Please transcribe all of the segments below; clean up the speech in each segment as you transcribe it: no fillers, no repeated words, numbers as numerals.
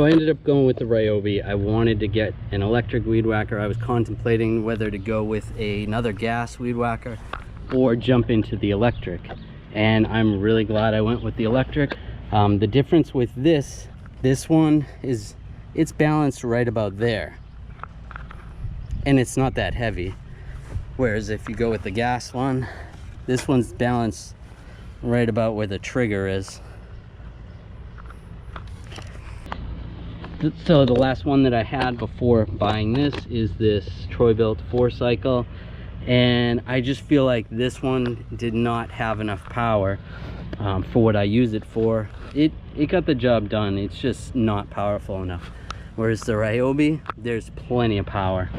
So I ended up going with the Ryobi. I wanted to get an electric weed whacker. I was contemplating whether to go with another gas weed whacker or jump into the electric. And I'm really glad I went with the electric. The difference with this one is it's balanced right about there. And it's not that heavy. Whereas if you go with the gas one, this one's balanced right about where the trigger is. So the last one that I had before buying this is this Troy-Bilt 4-cycle, and I just feel like this one did not have enough power for what I use it for. It got the job done, it's just not powerful enough. Whereas the Ryobi, there's plenty of power.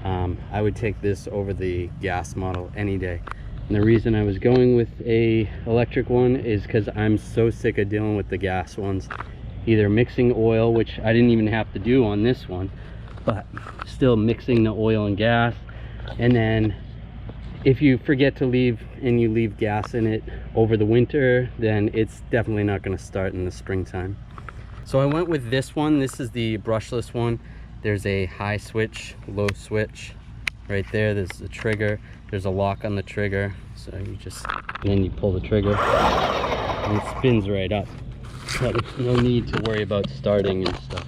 I would take this over the gas model any day. And the reason I was going with a electric one is because I'm so sick of dealing with the gas ones. Either mixing oil, which I didn't even have to do on this one, but still mixing the oil and gas. And then if you forget to leave and you leave gas in it over the winter, then it's definitely not going to start in the springtime. So I went with this one. This is the brushless one. There's a high switch, low switch right there. There's the trigger. There's a lock on the trigger. So you just, and then you pull the trigger and it spins right up. But there's no need to worry about starting and stuff.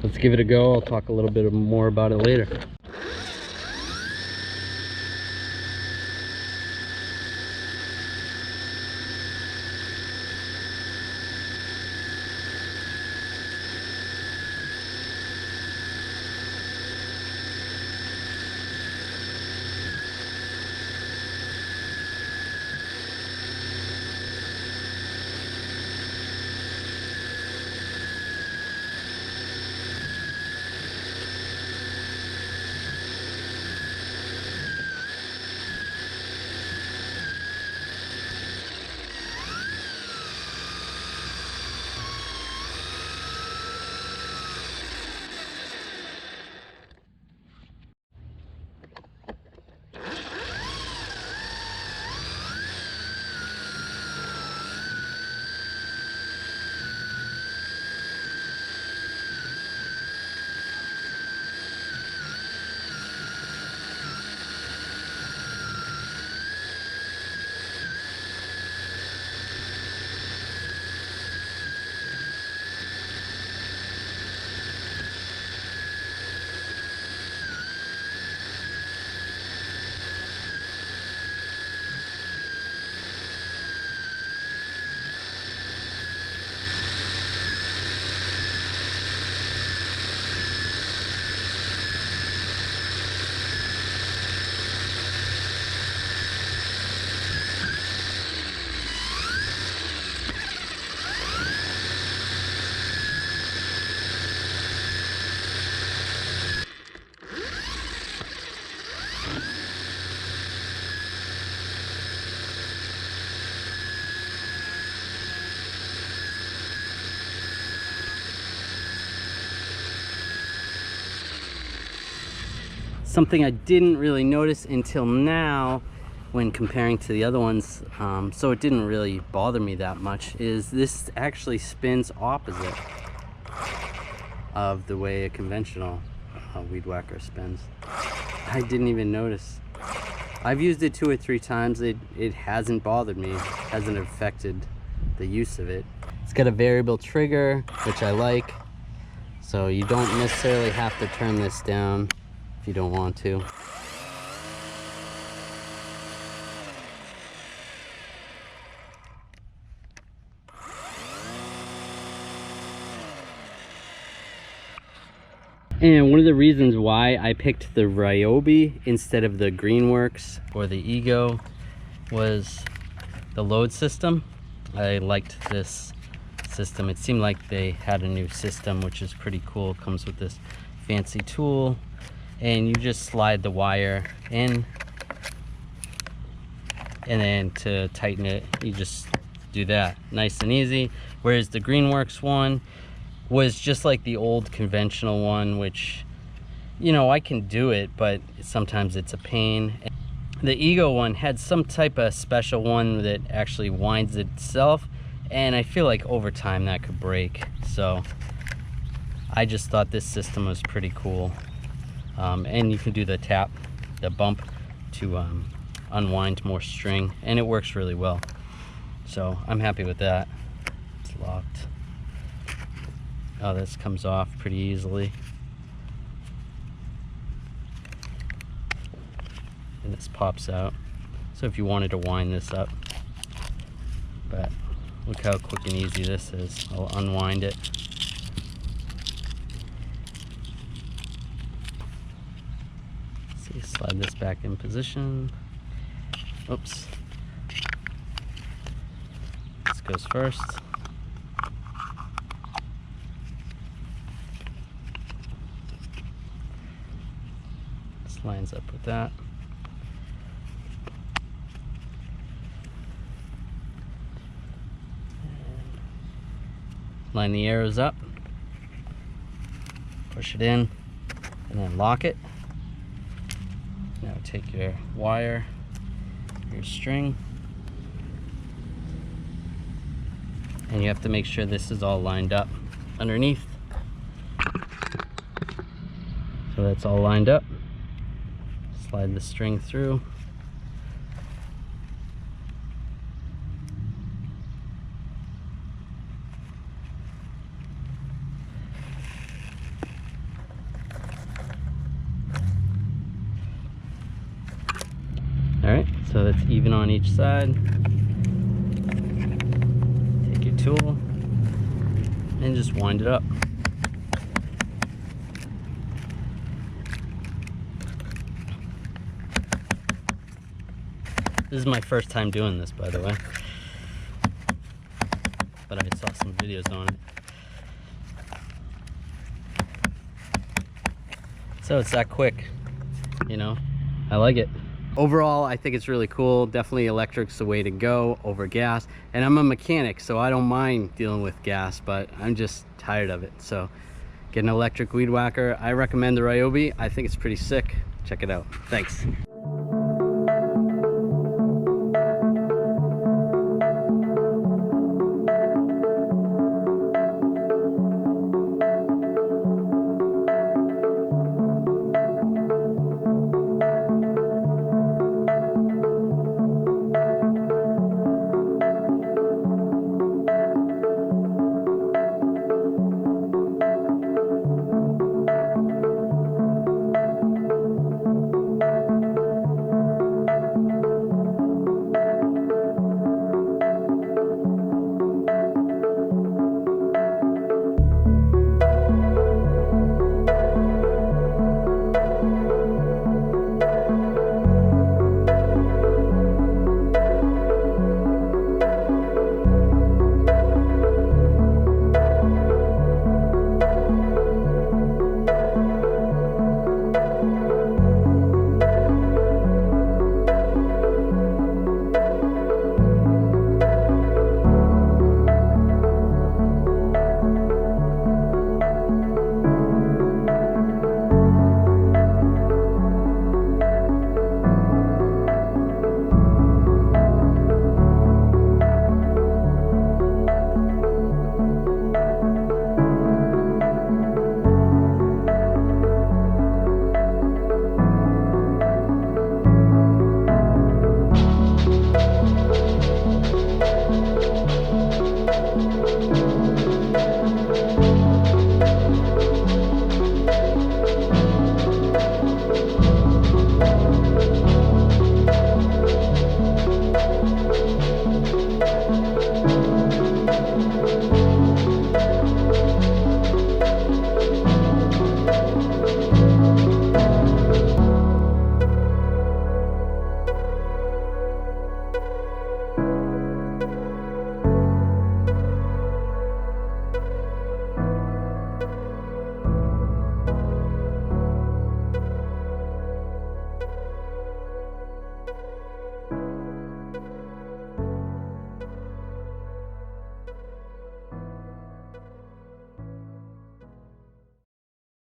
Let's give it a go. I'll talk a little bit more about it later. Something I didn't really notice until now when comparing to the other ones, so it didn't really bother me that much, is this actually spins opposite of the way a conventional weed whacker spins. I didn't even notice. I've used it 2 or 3 times. It hasn't bothered me, hasn't affected the use of it. It's got a variable trigger, which I like, so you don't necessarily have to turn this down if you don't want to. And one of the reasons why I picked the Ryobi instead of the Greenworks or the Ego was the load system. I liked this system. It seemed like they had a new system, which is pretty cool. It comes with this fancy tool, and you just slide the wire in, and then to tighten it, you just do that. Nice and easy. Whereas the Greenworks one was just like the old conventional one, which, you know, I can do it, but sometimes it's a pain. The Ego one had some type of special one that actually winds itself, and I feel like over time that could break. So I just thought this system was pretty cool. And you can do the tap, the bump to unwind more string, and it works really well. So I'm happy with that. It's locked. Oh, this comes off pretty easily. And this pops out. So if you wanted to wind this up, but look how quick and easy this is. I'll unwind it. See, slide this back in position. Oops. This goes first. This lines up with that. Line the arrows up, push it in, and then lock it. Now take your wire, your string, and you have to make sure this is all lined up underneath. So that's all lined up. Slide the string through. Alright, so that's even on each side. Take your tool and just wind it up. This is my first time doing this, by the way, but I saw some videos on it. So it's that quick, you know, I like it. Overall, I think it's really cool. Definitely electric's the way to go over gas. And I'm a mechanic, so I don't mind dealing with gas, but I'm just tired of it. So get an electric weed whacker. I recommend the Ryobi. I think it's pretty sick. Check it out. Thanks.